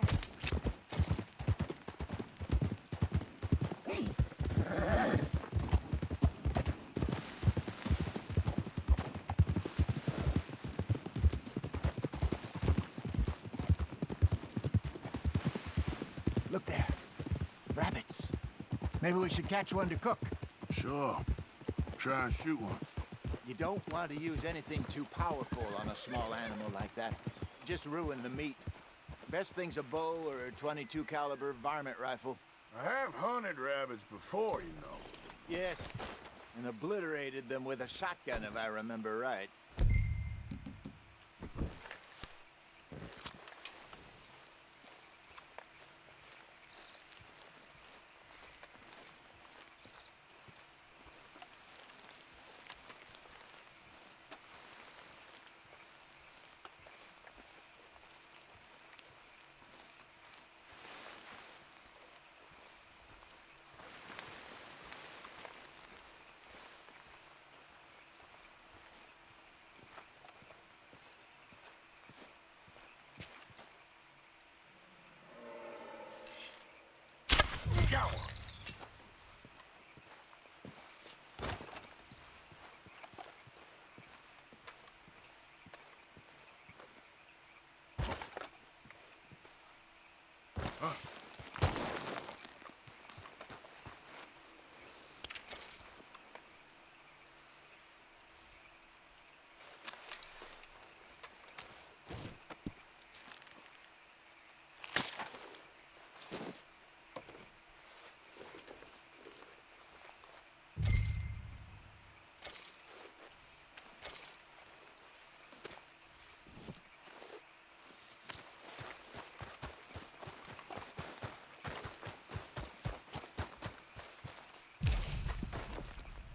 Speaker 17: Look there. Rabbits. Maybe we should catch one to cook.
Speaker 3: Sure. Try and shoot one.
Speaker 17: You don't want to use anything too powerful on a small animal like that. Just ruin the meat. Best thing's a bow or a .22 caliber varmint rifle.
Speaker 3: I have hunted rabbits before, you know.
Speaker 17: Yes, and obliterated them with a shotgun, if I remember right.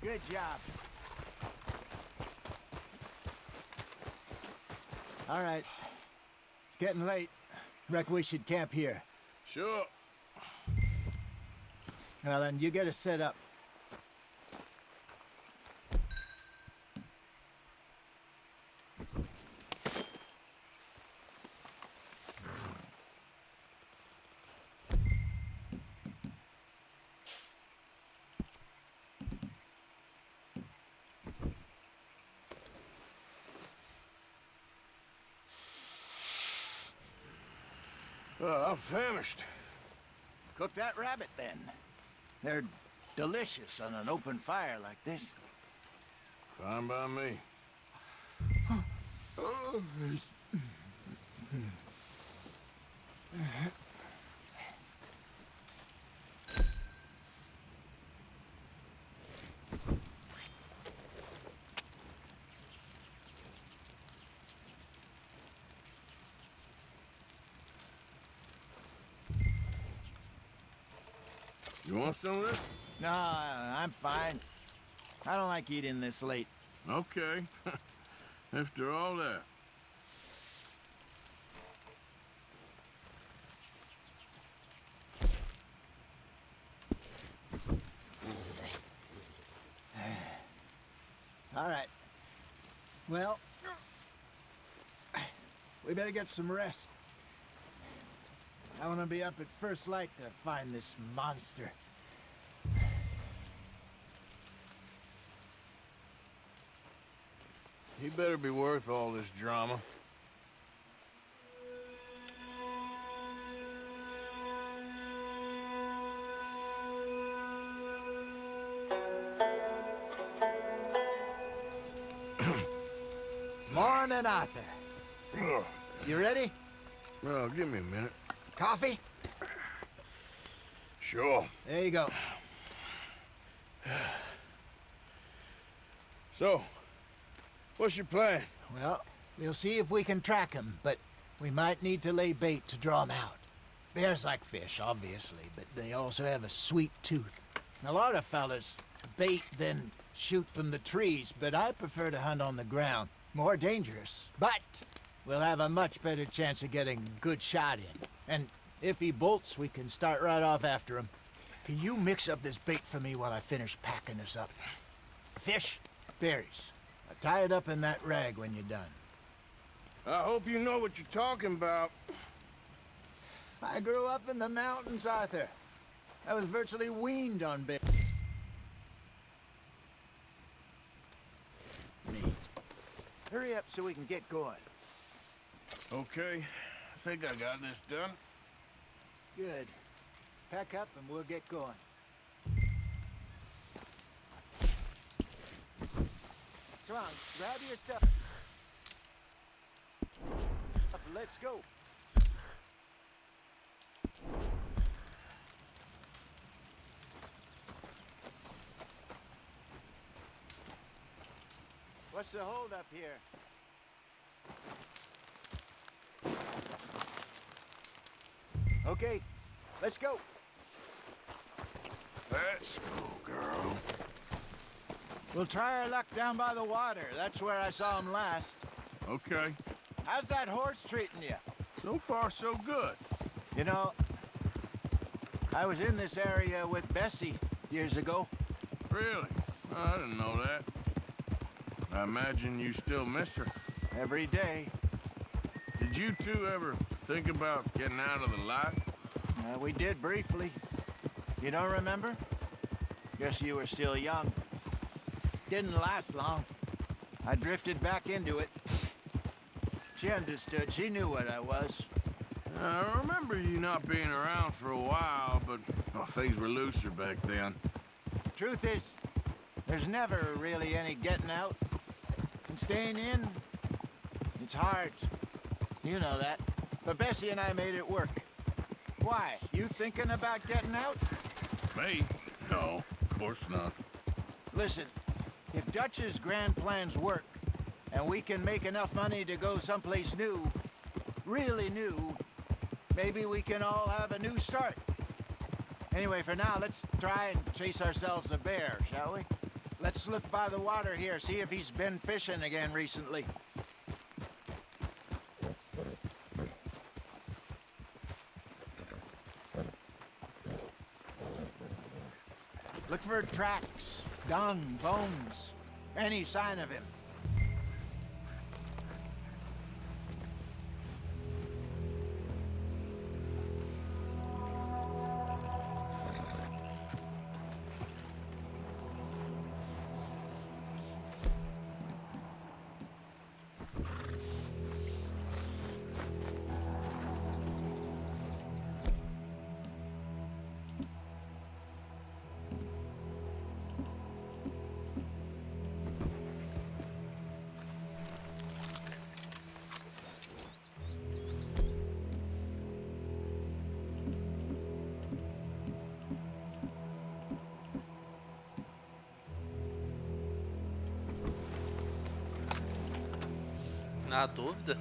Speaker 17: Good job. All right. It's getting late. Reckon we should camp here.
Speaker 3: Sure.
Speaker 17: Well, then, you get us set up.
Speaker 3: I'm famished.
Speaker 17: Cook that rabbit, then. They're delicious on an open fire like this.
Speaker 3: Fine by me. You want some of this?
Speaker 17: No, I'm fine. I don't like eating this late.
Speaker 3: Okay. After all that.
Speaker 17: All right. Well, we better get some rest. I want to be up at first light to find this monster.
Speaker 3: He better be worth all this drama.
Speaker 17: Morning, Arthur. You ready?
Speaker 3: Well, give me a minute.
Speaker 17: Coffee?
Speaker 3: Sure.
Speaker 17: There you go.
Speaker 3: So, what's your plan?
Speaker 17: Well, we'll see if we can track him, but we might need to lay bait to draw him out. Bears like fish, obviously, but they also have a sweet tooth. A lot of fellas bait, then shoot from the trees, but I prefer to hunt on the ground. More dangerous, but we'll have a much better chance of getting a good shot in. And if he bolts, we can start right off after him. Can you mix up this bait for me while I finish packing this up? Fish, berries. I'll tie it up in that rag when you're done.
Speaker 3: I hope you know what you're talking about.
Speaker 17: I grew up in the mountains, Arthur. I was virtually weaned on berries. Hurry up so we can get going.
Speaker 3: Okay, I think I got this done.
Speaker 17: Good. Pack up and we'll get going. Come on, grab your stuff. Let's go. What's the hold up here? Okay, let's go.
Speaker 3: Let's go, girl.
Speaker 17: We'll try our luck down by the water. That's where I saw him last.
Speaker 3: Okay.
Speaker 17: How's that horse treating you?
Speaker 3: So far, so good.
Speaker 17: You know, I was in this area with Bessie years ago.
Speaker 3: Really? I didn't know that. I imagine you still miss her.
Speaker 17: Every day.
Speaker 3: Did you two ever think about getting out of the life?
Speaker 17: We did briefly. You don't remember? Guess you were still young. Didn't last long. I drifted back into it. She understood. She knew what I was.
Speaker 3: I remember you not being around for a while, but well, things were looser back then.
Speaker 17: Truth is, there's never really any getting out. And staying in, it's hard. You know that. But Bessie and I made it work. Why? You thinking about getting out?
Speaker 3: Me? No, of course not.
Speaker 17: Listen, if Dutch's grand plans work, and we can make enough money to go someplace new, really new, maybe we can all have a new start. Anyway, for now, let's try and chase ourselves a bear, shall we? Let's look by the water here, see if he's been fishing again recently. Look for tracks, dung, bones, any sign of him.
Speaker 1: Na dúvida.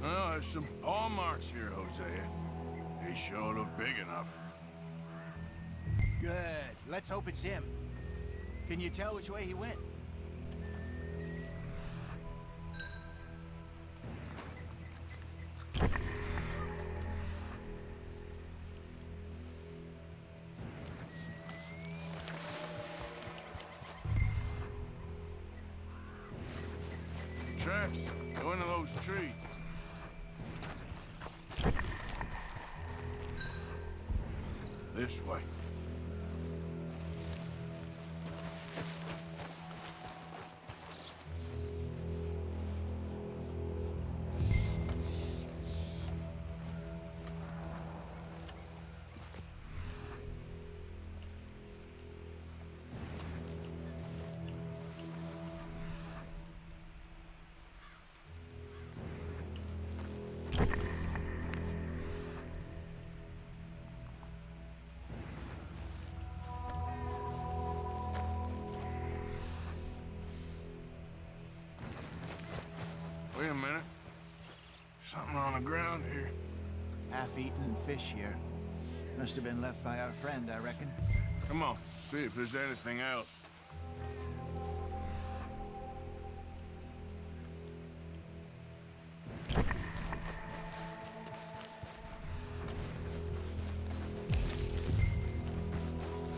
Speaker 3: Well, there's some paw marks here, Hosea. They sure look big enough.
Speaker 17: Good. Let's hope it's him. Can you tell which way he went?
Speaker 3: Tracks, go into those trees. this way. Wait a minute. Something on the ground here.
Speaker 17: Half-eaten fish here. Must have been left by our friend, I reckon.
Speaker 3: Come on, see if there's anything else.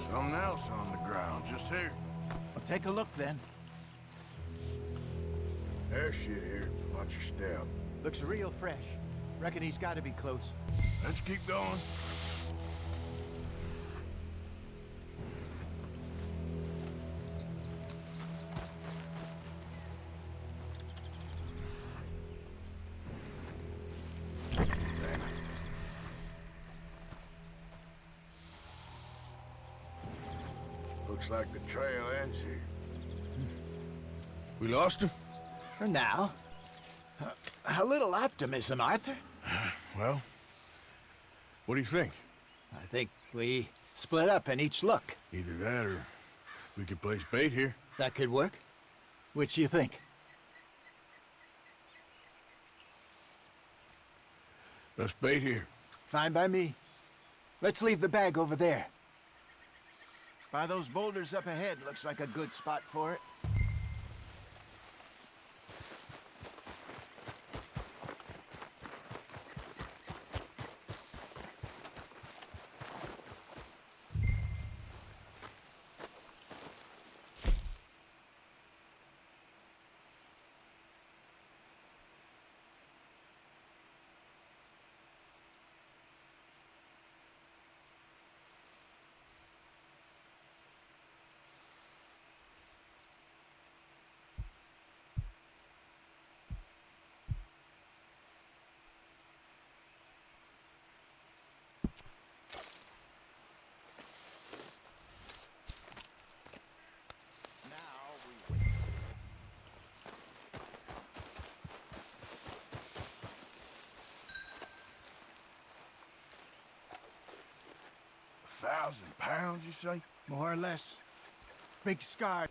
Speaker 3: Something else on the ground, just here.
Speaker 17: Well, take a look then.
Speaker 3: There's shit here. Watch your step.
Speaker 17: Looks real fresh. Reckon he's got to be close.
Speaker 3: Let's keep going. Looks like the trail ends here. We lost him?
Speaker 17: For now. A little optimism, Arthur.
Speaker 3: Well, what do you think?
Speaker 17: I think we split up and each look.
Speaker 3: Either that or we could place bait here.
Speaker 17: That could work. Which do you think?
Speaker 3: Let's bait here.
Speaker 17: Fine by me. Let's leave the bag over there. By those boulders up ahead, looks like a good spot for it.
Speaker 3: £1,000, you say?
Speaker 17: More or less. Big scar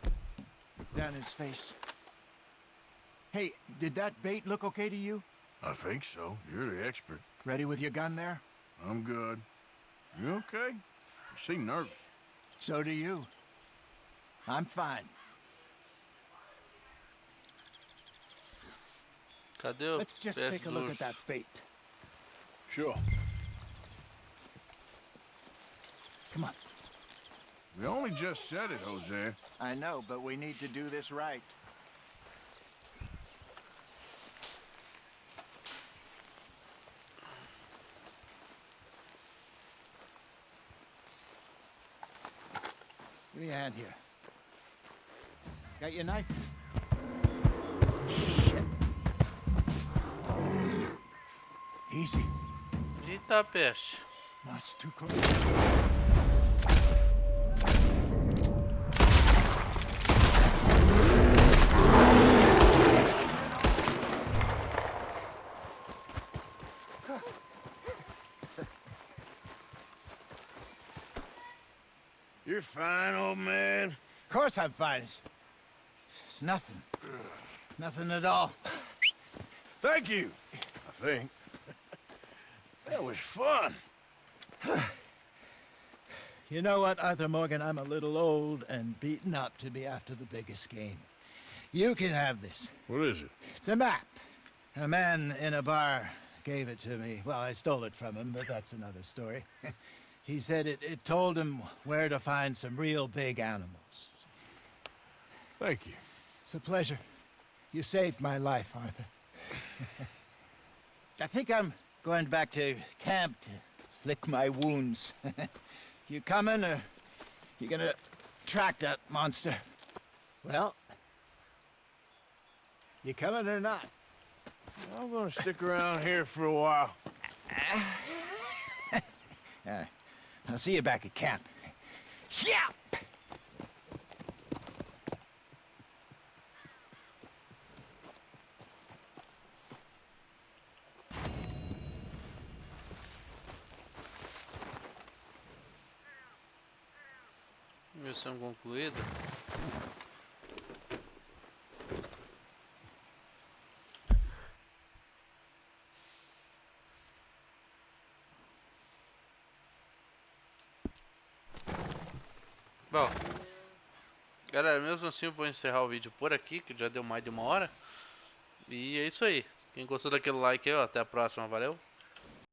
Speaker 17: down his face. Hey, did that bait look okay to you?
Speaker 3: I think so. You're the expert.
Speaker 17: Ready with your gun there?
Speaker 3: I'm good. You okay? You seem nervous.
Speaker 17: So do you. I'm fine.
Speaker 1: Cadê o
Speaker 17: Let's just
Speaker 1: peixe
Speaker 17: take a look
Speaker 1: luxo?
Speaker 17: at that bait.
Speaker 3: Sure.
Speaker 17: Come on.
Speaker 3: We only just said it, Jose.
Speaker 17: I know, but we need to do this right. Give me a hand here. Got your knife? Shit. Easy.
Speaker 1: Eita, peixe.
Speaker 17: No, it's too close.
Speaker 3: You're fine, old man.
Speaker 17: Of course I'm fine. It's nothing. Nothing at all.
Speaker 3: Thank you, I think. That was fun.
Speaker 17: You know what, Arthur Morgan? I'm a little old and beaten up to be after the biggest game. You can have this.
Speaker 3: What is it?
Speaker 17: It's a map. A man in a bar gave it to me. Well, I stole it from him, but that's another story. He said it told him where to find some real big animals.
Speaker 3: Thank you.
Speaker 17: It's a pleasure. You saved my life, Arthur. I think I'm going back to camp to lick my wounds. You coming, or you gonna track that monster? Well, you coming or not?
Speaker 3: I'm gonna stick around here for a while.
Speaker 17: I'll see you back at camp. Yeah!
Speaker 1: Missão concluída. Bom, galera, mesmo assim eu vou encerrar o vídeo por aqui, que já deu mais de 1 hora. E é isso aí. Quem gostou daquele like aí, ó, até a próxima, valeu!